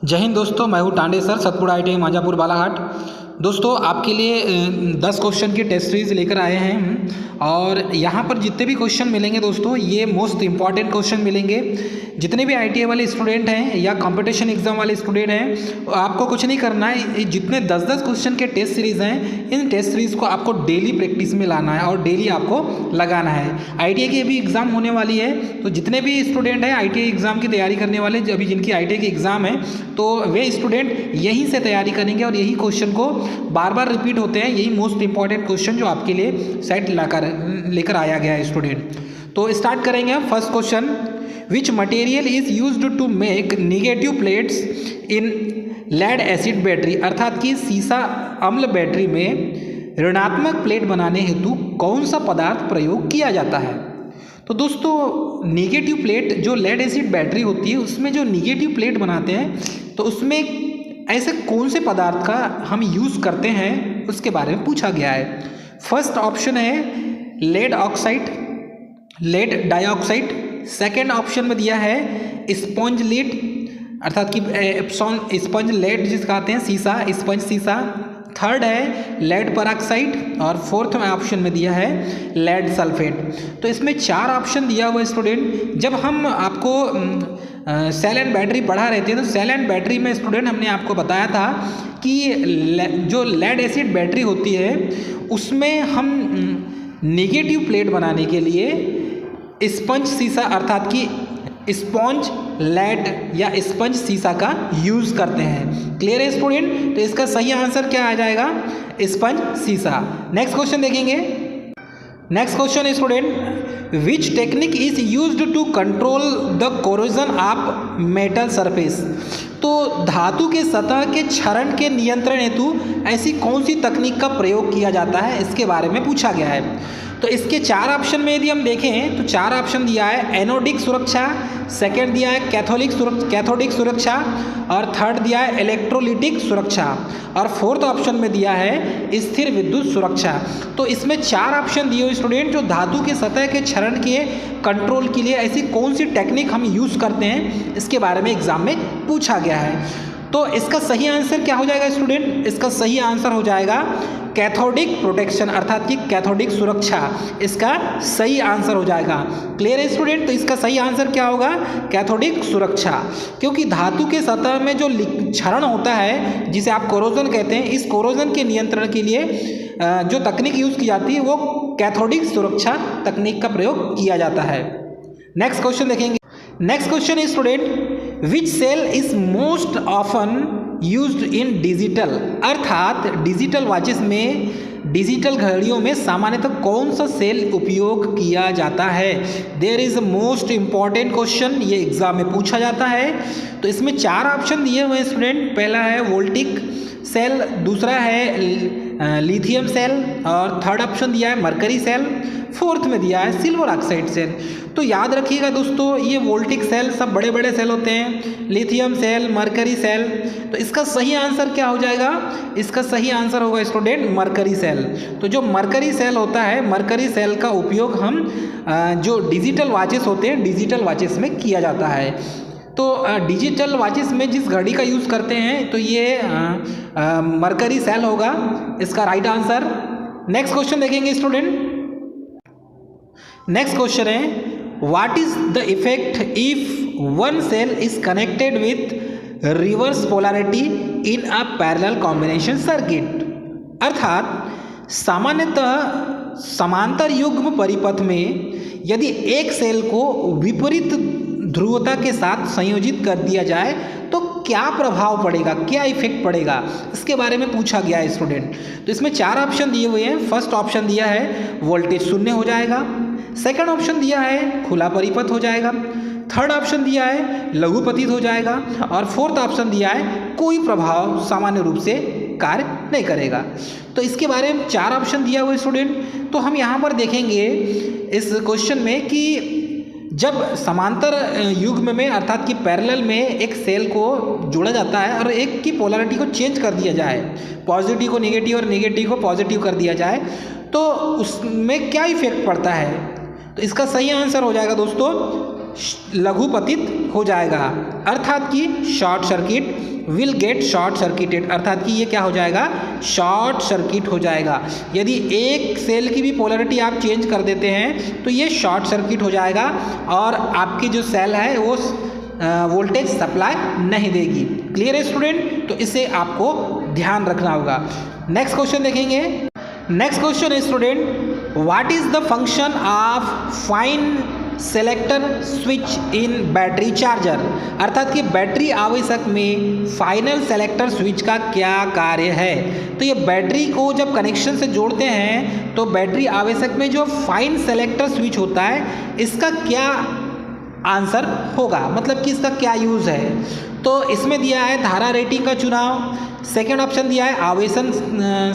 जय हिंद दोस्तों, मैं हूँ टांडे सर, सतपुड़ा ITI मांझापुर बालाघाट। दोस्तों आपके लिए 10 क्वेश्चन की टेस्ट सीरीज लेकर आए हैं हम। और यहाँ पर जितने भी क्वेश्चन मिलेंगे दोस्तों, ये मोस्ट इंपॉर्टेंट क्वेश्चन मिलेंगे। जितने भी ITI वाले स्टूडेंट हैं या कंपटीशन एग्जाम वाले स्टूडेंट हैं, आपको कुछ नहीं करना है। जितने 10-10 क्वेश्चन के टेस्ट सीरीज़ हैं, इन टेस्ट सीरीज़ को आपको डेली प्रैक्टिस में लाना है और डेली आपको लगाना है। ITI की अभी एग्ज़ाम होने वाली है, तो जितने भी स्टूडेंट हैं ITI एग्ज़ाम की तैयारी करने वाले, अभी जिनकी ITI की एग्ज़ाम है, तो वे स्टूडेंट यहीं से तैयारी करेंगे और यही क्वेश्चन को बार बार रिपीट होते हैं। यही मोस्ट इंपॉर्टेंट क्वेश्चन जो आपके लिए सेट लेकर आया गया है स्टूडेंट। तो स्टार्ट करेंगे हम। First question, which material is used to make negative plates in lead acid battery, अर्थात कि सीसा अम्ल बैटरी में ऋणात्मक प्लेट बनाने हेतु कौन सा पदार्थ प्रयोग किया जाता है। तो दोस्तों निगेटिव प्लेट जो लेड एसिड बैटरी होती है, उसमें जो निगेटिव प्लेट बनाते हैं, तो उसमें ऐसे कौन से पदार्थ का हम यूज़ करते हैं उसके बारे में पूछा गया है। फर्स्ट ऑप्शन है lead oxide, lead dioxide. Second option में दिया है स्पंज लीड, अर्थात कि स्पंज लेड जिसको कहते हैं, सीसा, स्पंज सीसा। थर्ड है लेड पेरोक्साइड और फोर्थ में ऑप्शन में दिया है लेड सल्फेट। तो इसमें 4 ऑप्शन दिया हुआ है स्टूडेंट। जब हम आपको सेल एंड बैटरी पढ़ा रहे थे, तो सेल एंड बैटरी में स्टूडेंट हमने आपको बताया था कि जो लेड एसिड बैटरी होती है, उसमें हम नेगेटिव प्लेट बनाने के लिए स्पंज सीसा, अर्थात कि स्पॉन्ज लेड या स्पंज सीसा का यूज़ करते हैं। क्लियर है स्टूडेंट? तो इसका सही आंसर क्या आ जाएगा? स्पंज सीसा। नेक्स्ट क्वेश्चन देखेंगे। नेक्स्ट क्वेश्चन है student, which technique is used to control the corrosion of metal surface. तो धातु के सतह के क्षरण के नियंत्रण हेतु ऐसी कौन सी तकनीक का प्रयोग किया जाता है, इसके बारे में पूछा गया है। तो इसके 4 ऑप्शन में यदि हम देखें तो 4 ऑप्शन दिया है एनोडिक सुरक्षा, सेकेंड दिया है कैथोडिक सुरक्षा, और थर्ड दिया है इलेक्ट्रोलिटिक सुरक्षा, और फोर्थ ऑप्शन में दिया है स्थिर विद्युत सुरक्षा। तो इसमें 4 ऑप्शन दिए हुए स्टूडेंट, जो धातु के सतह के क्षरण के कंट्रोल के लिए ऐसी कौन सी टेक्निक हम यूज़ करते हैं, इसके बारे में एग्जाम में पूछा गया है। तो इसका सही आंसर क्या हो जाएगा स्टूडेंट? इसका सही आंसर हो जाएगा कैथोडिक प्रोटेक्शन, अर्थात कि कैथोडिक सुरक्षा इसका सही आंसर हो जाएगा। क्लियर है स्टूडेंट? तो इसका सही आंसर क्या होगा? कैथोडिक सुरक्षा। क्योंकि धातु के सतह में जो क्षरण होता है, जिसे आप कोरोजन कहते हैं, इस कोरोजन के नियंत्रण के लिए जो तकनीक यूज़ की जाती है, वो कैथोडिक सुरक्षा तकनीक का प्रयोग किया जाता है। नेक्स्ट क्वेश्चन देखेंगे। Next question is student, which cell is most often used in digital, अर्थात डिजिटल वॉचेस में, डिजिटल घड़ियों में सामान्यतः कौन सा सेल उपयोग किया जाता है। There is most important question, ये एग्जाम में पूछा जाता है। तो इसमें 4 ऑप्शन दिए हुए हैं स्टूडेंट। पहला है वोल्टिक सेल, दूसरा है लिथियम सेल, और थर्ड ऑप्शन दिया है मरकरी सेल, फोर्थ में दिया है सिल्वर ऑक्साइड सेल। तो याद रखिएगा दोस्तों, ये वोल्टिक सेल सब बड़े बड़े सेल होते हैं, लिथियम सेल, मरकरी सेल। तो इसका सही आंसर क्या हो जाएगा? इसका सही आंसर होगा स्टूडेंट मरकरी सेल। तो जो मरकरी सेल होता है, मरकरी सेल का उपयोग हम जो डिजिटल वॉचेस होते हैं, डिजिटल वॉचेस में किया जाता है। तो डिजिटल वॉचेस में जिस घड़ी का यूज़ करते हैं, तो ये मरकरी सेल होगा इसका राइट आंसर। नेक्स्ट क्वेश्चन देखेंगे स्टूडेंट। नेक्स्ट क्वेश्चन है, what is the effect if one cell is connected with reverse polarity in a parallel combination circuit, अर्थात सामान्यतः समांतर युग्म परिपथ में यदि एक सेल को विपरीत ध्रुवता के साथ संयोजित कर दिया जाए तो क्या प्रभाव पड़ेगा, क्या इफेक्ट पड़ेगा, इसके बारे में पूछा गया है स्टूडेंट। तो इसमें 4 ऑप्शन दिए हुए हैं। फर्स्ट ऑप्शन दिया है वोल्टेज शून्य हो जाएगा, सेकंड ऑप्शन दिया है खुला परिपथ हो जाएगा, थर्ड ऑप्शन दिया है लघुपतित हो जाएगा, और फोर्थ ऑप्शन दिया है कोई प्रभाव सामान्य रूप से कार्य नहीं करेगा। तो इसके बारे में 4 ऑप्शन दिया हुआ स्टूडेंट। तो हम यहाँ पर देखेंगे इस क्वेश्चन में कि जब समांतर युग्म में, अर्थात कि पैरेलल में एक सेल को जोड़ा जाता है और एक की पोलैरिटी को चेंज कर दिया जाए, पॉजिटिव को नेगेटिव और नेगेटिव को पॉजिटिव कर दिया जाए, तो उसमें क्या इफेक्ट पड़ता है। तो इसका सही आंसर हो जाएगा दोस्तों लघुपतित हो जाएगा, अर्थात कि short circuit will get short circuited, अर्थात कि ये क्या हो जाएगा, शॉर्ट सर्किट हो जाएगा। यदि एक सेल की भी पोलैरिटी आप चेंज कर देते हैं तो ये शॉर्ट सर्किट हो जाएगा और आपकी जो सेल है वो वोल्टेज सप्लाई नहीं देगी। क्लियर है स्टूडेंट? तो इसे आपको ध्यान रखना होगा। नेक्स्ट क्वेश्चन देखेंगे। नेक्स्ट क्वेश्चन है student, what is the function of fine selector switch in battery charger, अर्थात कि बैटरी आवेशक में फाइनल सेलेक्टर स्विच का क्या कार्य है। तो ये बैटरी को जब कनेक्शन से जोड़ते हैं तो बैटरी आवेशक में जो फाइन सेलेक्टर स्विच होता है इसका क्या आंसर होगा, मतलब कि इसका क्या यूज़ है। तो इसमें दिया है धारा रेटिंग का चुनाव, सेकेंड ऑप्शन दिया है आवेशन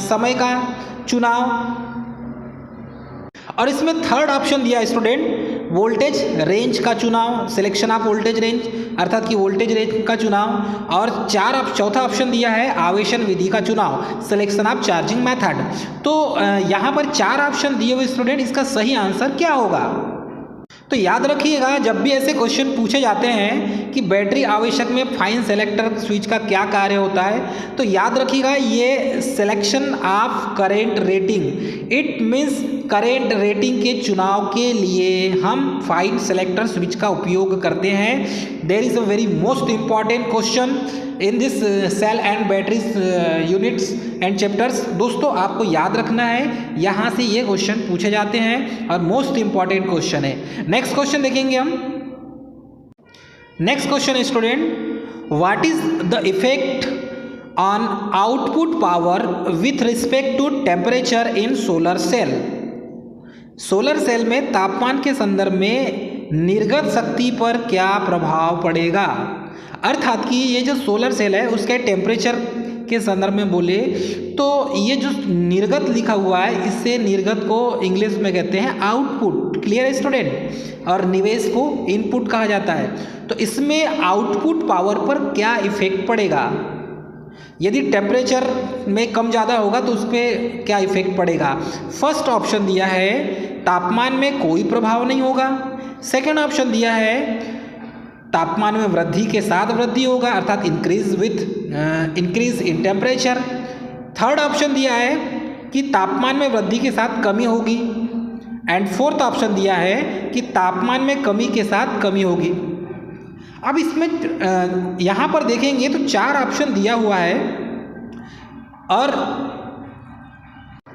समय का चुनाव, और इसमें थर्ड ऑप्शन दिया है स्टूडेंट वोल्टेज रेंज का चुनाव, सिलेक्शन ऑफ वोल्टेज रेंज, अर्थात कि वोल्टेज रेंज का चुनाव, और चौथा ऑप्शन दिया है आवेशन विधि का चुनाव, सिलेक्शन ऑफ चार्जिंग मेथड। तो यहाँ पर 4 ऑप्शन दिए हुए स्टूडेंट, इसका सही आंसर क्या होगा। तो याद रखिएगा जब भी ऐसे क्वेश्चन पूछे जाते हैं कि बैटरी आवेशक में फाइन सेलेक्टर स्विच का क्या कार्य होता है, तो याद रखिएगा ये selection of current rating, it means current rating के चुनाव के लिए हम फाइन सेलेक्टर स्विच का उपयोग करते हैं। There is a very most important question in this cell and batteries units and chapters. दोस्तों आपको याद रखना है, यहाँ से ये क्वेश्चन पूछे जाते हैं और मोस्ट इंपॉर्टेंट क्वेश्चन है। नेक्स्ट क्वेश्चन देखेंगे हम। नेक्स्ट क्वेश्चन है student, what is the effect on output power with respect to temperature in solar cell. Solar cell में तापमान के संदर्भ में निर्गत शक्ति पर क्या प्रभाव पड़ेगा, अर्थात कि ये जो सोलर सेल है उसके टेम्परेचर के संदर्भ में बोले तो ये जो निर्गत लिखा हुआ है इससे निर्गत को इंग्लिश में कहते हैं आउटपुट। क्लियर है स्टूडेंट? और निवेश को इनपुट कहा जाता है। तो इसमें आउटपुट पावर पर क्या इफेक्ट पड़ेगा, यदि टेम्परेचर में कम ज़्यादा होगा तो उस पर क्या इफेक्ट पड़ेगा। फर्स्ट ऑप्शन दिया है तापमान में कोई प्रभाव नहीं होगा, सेकेंड ऑप्शन दिया है तापमान में वृद्धि के साथ वृद्धि होगा, अर्थात increase in temperature, third option दिया है कि तापमान में वृद्धि के साथ कमी होगी, एंड फोर्थ ऑप्शन दिया है कि तापमान में कमी के साथ कमी होगी। अब इसमें यहाँ पर देखेंगे तो 4 ऑप्शन दिया हुआ है और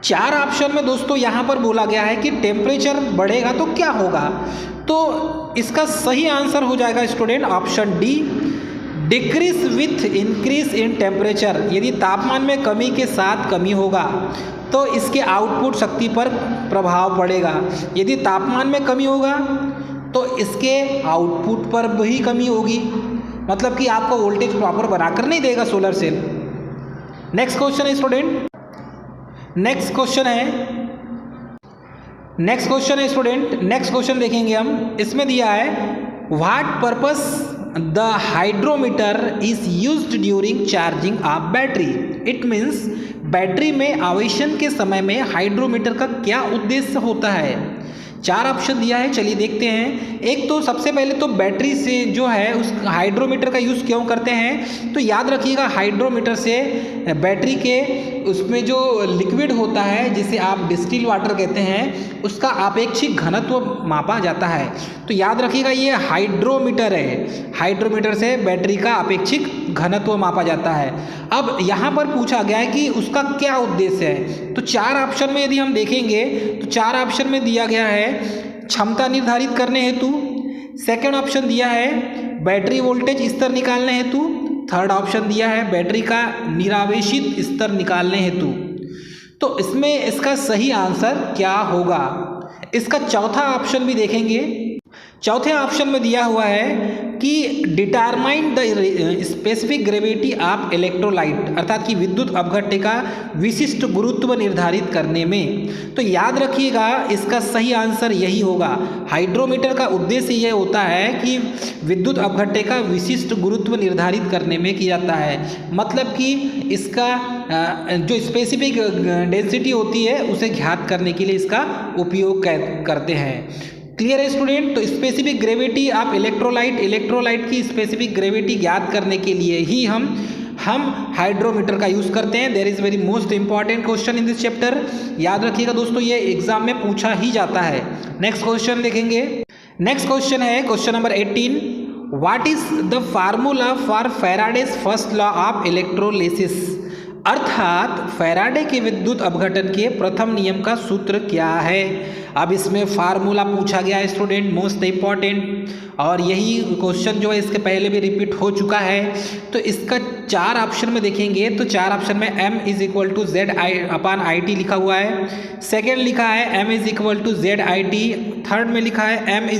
4 ऑप्शन में दोस्तों यहाँ पर बोला गया है कि टेम्परेचर बढ़ेगा तो क्या होगा। तो इसका सही आंसर हो जाएगा student option D, decrease with increase in temperature. यदि तापमान में कमी के साथ कमी होगा तो इसके आउटपुट शक्ति पर प्रभाव पड़ेगा, यदि तापमान में कमी होगा तो इसके आउटपुट पर भी कमी होगी, मतलब कि आपको वोल्टेज प्रॉपर बनाकर नहीं देगा सोलर सेल। नेक्स्ट क्वेश्चन है स्टूडेंट, नेक्स्ट क्वेश्चन है स्टूडेंट, नेक्स्ट क्वेश्चन देखेंगे हम। इसमें दिया है what purpose the hydrometer is used during charging of battery. It means battery में आवेशन के समय में हाइड्रोमीटर का क्या उद्देश्य होता है। 4 ऑप्शन दिया है, चलिए देखते हैं। एक तो सबसे पहले तो बैटरी से जो है उस हाइड्रोमीटर का यूज़ क्यों करते हैं, तो याद रखिएगा हाइड्रोमीटर से बैटरी के उसमें जो लिक्विड होता है जिसे आप डिस्टिल वाटर कहते हैं उसका आपेक्षिक घनत्व मापा जाता है। तो याद रखिएगा ये हाइड्रोमीटर है, हाइड्रोमीटर से बैटरी का अपेक्षिक घनत्व मापा जाता है। अब यहाँ पर पूछा गया है कि उसका क्या उद्देश्य है, तो 4 ऑप्शन में यदि हम देखेंगे तो 4 ऑप्शन में दिया गया है क्षमता निर्धारित करने हेतु, सेकंड ऑप्शन दिया है बैटरी वोल्टेज स्तर निकालने हेतु, थर्ड ऑप्शन दिया है बैटरी का निरावेशित स्तर निकालने हेतु। तो इसमें इसका सही आंसर क्या होगा। इसका चौथा ऑप्शन भी देखेंगे। चौथे ऑप्शन में दिया हुआ है कि determine the specific gravity of electrolyte, अर्थात कि विद्युत अपघट्य का विशिष्ट गुरुत्व निर्धारित करने में। तो याद रखिएगा इसका सही आंसर यही होगा। हाइड्रोमीटर का उद्देश्य यह होता है कि विद्युत अपघट्य का विशिष्ट गुरुत्व निर्धारित करने में किया जाता है, मतलब कि इसका जो स्पेसिफिक डेंसिटी होती है उसे ज्ञात करने के लिए इसका उपयोग करते हैं। क्लियर है स्टूडेंट। तो स्पेसिफिक ग्रेविटी आप इलेक्ट्रोलाइट की स्पेसिफिक ग्रेविटी ज्ञात करने के लिए ही हम हाइड्रोमीटर का यूज़ करते हैं। There is very most important question in this chapter. याद रखिएगा दोस्तों, ये एग्जाम में पूछा ही जाता है। नेक्स्ट क्वेश्चन देखेंगे। नेक्स्ट क्वेश्चन है question number 18। What is the formula for Faraday's first law of electrolysis? अर्थात फैराडे के विद्युत अपघटन के प्रथम नियम का सूत्र क्या है? अब इसमें फार्मूला पूछा गया है स्टूडेंट, मोस्ट इंपॉर्टेंट, और यही क्वेश्चन जो है इसके पहले भी रिपीट हो चुका है। तो इसका 4 ऑप्शन में देखेंगे तो 4 ऑप्शन में m = ZI/IT लिखा हुआ है। सेकेंड लिखा है m = ZIT। थर्ड में लिखा है m =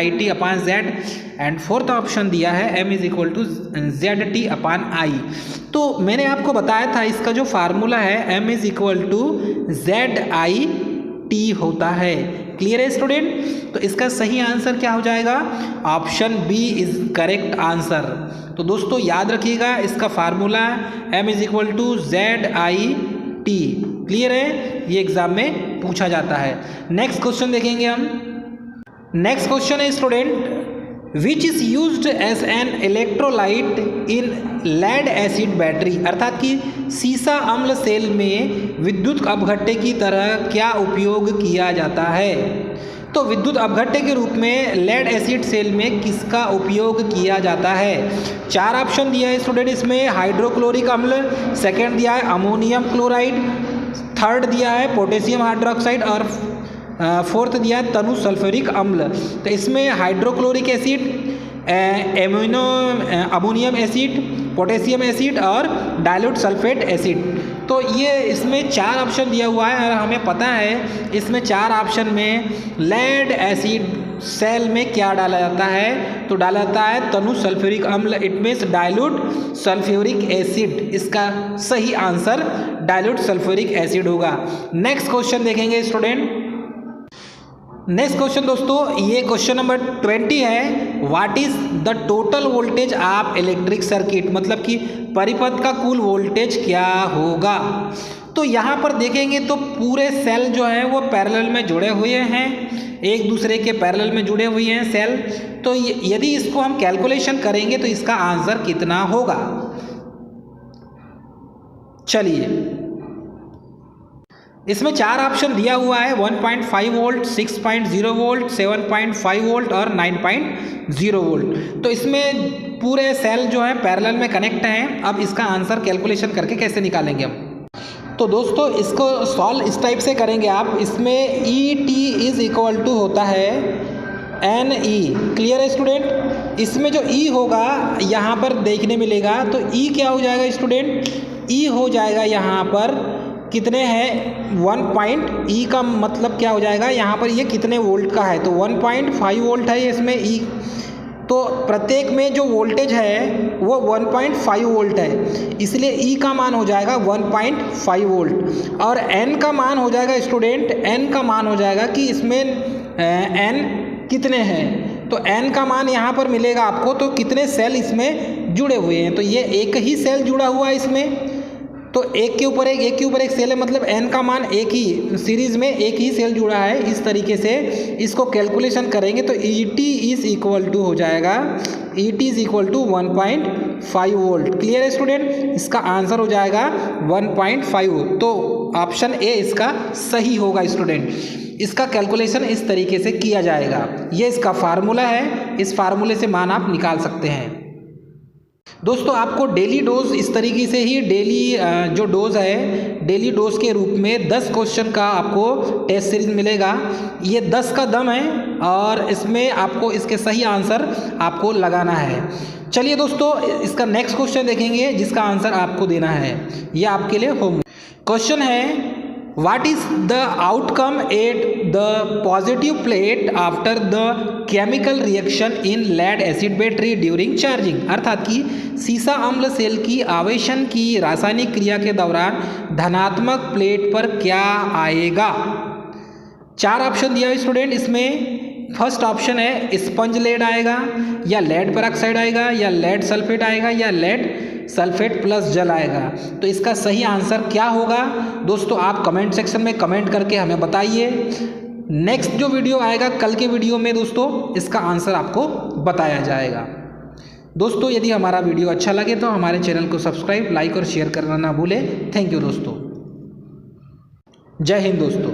IT/Z। And fourth option दिया है m = ZT/I। तो मैंने आपको बताया था इसका जो फार्मूला है m = ZIT होता है। क्लियर है स्टूडेंट? तो इसका सही आंसर क्या हो जाएगा? Option B is correct answer. तो दोस्तों याद रखिएगा, इसका फार्मूला m = ZIT। क्लियर है? ये एग्जाम में पूछा जाता है। नेक्स्ट क्वेश्चन देखेंगे हम। नेक्स्ट क्वेश्चन है student, which is used as an electrolyte in lead acid battery? अर्थात कि सीसा अम्ल सेल में विद्युत अपघट्य की तरह क्या उपयोग किया जाता है? तो विद्युत अपघट्य के रूप में लेड एसिड सेल में किसका उपयोग किया जाता है? 4 ऑप्शन दिया है स्टूडेंट इसमें, हाइड्रोक्लोरिक अम्ल, सेकेंड दिया है अमोनियम क्लोराइड, थर्ड दिया है पोटेशियम हाइड्रोक्साइड और फोर्थ दिया है तनु सल्फ्यूरिक अम्ल। तो इसमें hydrochloric acid, ammonium acid, potassium acid और डाइल्यूट सल्फेट एसिड। तो ये इसमें 4 ऑप्शन दिया हुआ है और हमें पता है इसमें 4 ऑप्शन में लेड एसिड सेल में क्या डाला जाता है? तो डाला जाता है तनु सल्फ्यूरिक अम्ल, it means dilute sulphuric acid. इसका सही आंसर डाइल्यूट सल्फ्यूरिक एसिड होगा। नेक्स्ट क्वेश्चन देखेंगे स्टूडेंट। नेक्स्ट क्वेश्चन दोस्तों, ये क्वेश्चन नंबर 20 है। What is the total voltage of electric circuit? मतलब कि परिपथ का कुल वोल्टेज क्या होगा? तो यहाँ पर देखेंगे तो पूरे सेल जो हैं वो पैरेलल में जुड़े हुए हैं, एक दूसरे के पैरेलल में जुड़े हुए हैं सेल। तो यदि इसको हम कैलकुलेशन करेंगे तो इसका आंसर कितना होगा? चलिए, इसमें 4 ऑप्शन दिया हुआ है, 1.5 वोल्ट, 6.0 वोल्ट, 7.5 वोल्ट और 9.0 वोल्ट। तो इसमें पूरे सेल जो है पैरेलल में कनेक्ट हैं। अब इसका आंसर कैलकुलेशन करके कैसे निकालेंगे हम? तो दोस्तों इसको सॉल्व इस टाइप से करेंगे आप। इसमें ET होता है NE। क्लियर है स्टूडेंट? इसमें जो E होगा यहाँ पर देखने मिलेगा, तो E क्या हो जाएगा स्टूडेंट? E हो जाएगा यहाँ पर कितने हैं 1 E का मतलब क्या हो जाएगा? यहाँ पर ये कितने वोल्ट का है? तो 1.5 वोल्ट है इसमें E। तो प्रत्येक में जो वोल्टेज है वो 1.5 वोल्ट है, इसलिए E का मान हो जाएगा 1.5 वोल्ट। और N का मान हो जाएगा स्टूडेंट, N का मान हो जाएगा कि इसमें N कितने हैं। तो N का मान यहाँ पर मिलेगा आपको, तो कितने सेल इसमें जुड़े हुए हैं। तो ये एक ही सेल जुड़ा हुआ है इसमें, तो एक के ऊपर एक सेल है, मतलब n का मान एक ही सीरीज में एक ही सेल जुड़ा है। इस तरीके से इसको कैलकुलेशन करेंगे तो ET इज इक्वल टू हो जाएगा, ET is equal to 1.5 volt. Clear है स्टूडेंट? इसका आंसर हो जाएगा 1.5 वोल्ट। तो ऑप्शन ए इसका सही होगा स्टूडेंट। इसका कैलकुलेशन इस तरीके से किया जाएगा। ये इसका फार्मूला है, इस फार्मूले से मान आप निकाल सकते हैं। दोस्तों आपको डेली डोज इस तरीके से ही डेली जो डोज है, डेली डोज के रूप में 10 क्वेश्चन का आपको टेस्ट सीरीज मिलेगा। ये 10 का दम है और इसमें आपको इसके सही आंसर आपको लगाना है। चलिए दोस्तों इसका नेक्स्ट क्वेश्चन देखेंगे जिसका आंसर आपको देना है। ये आपके लिए होमवर्क क्वेश्चन है, What is the outcome at the positive plate after the chemical reaction in lead acid battery during charging? अर्थात कि सीसा अम्ल सेल की आवेशन की रासायनिक क्रिया के दौरान धनात्मक प्लेट पर क्या आएगा? 4 ऑप्शन दिया है स्टूडेंट इसमें। फर्स्ट ऑप्शन है स्पंज लेड आएगा, या लेड पेरोक्साइड आएगा, या लेड सल्फेट आएगा, या लेड सल्फेट प्लस जल आएगा। तो इसका सही आंसर क्या होगा दोस्तों? आप कमेंट सेक्शन में कमेंट करके हमें बताइए। नेक्स्ट जो वीडियो आएगा कल के वीडियो में दोस्तों इसका आंसर आपको बताया जाएगा। दोस्तों यदि हमारा वीडियो अच्छा लगे तो हमारे चैनल को सब्सक्राइब, लाइक और शेयर करना ना भूलें। थैंक यू दोस्तों। जय हिंद दोस्तों।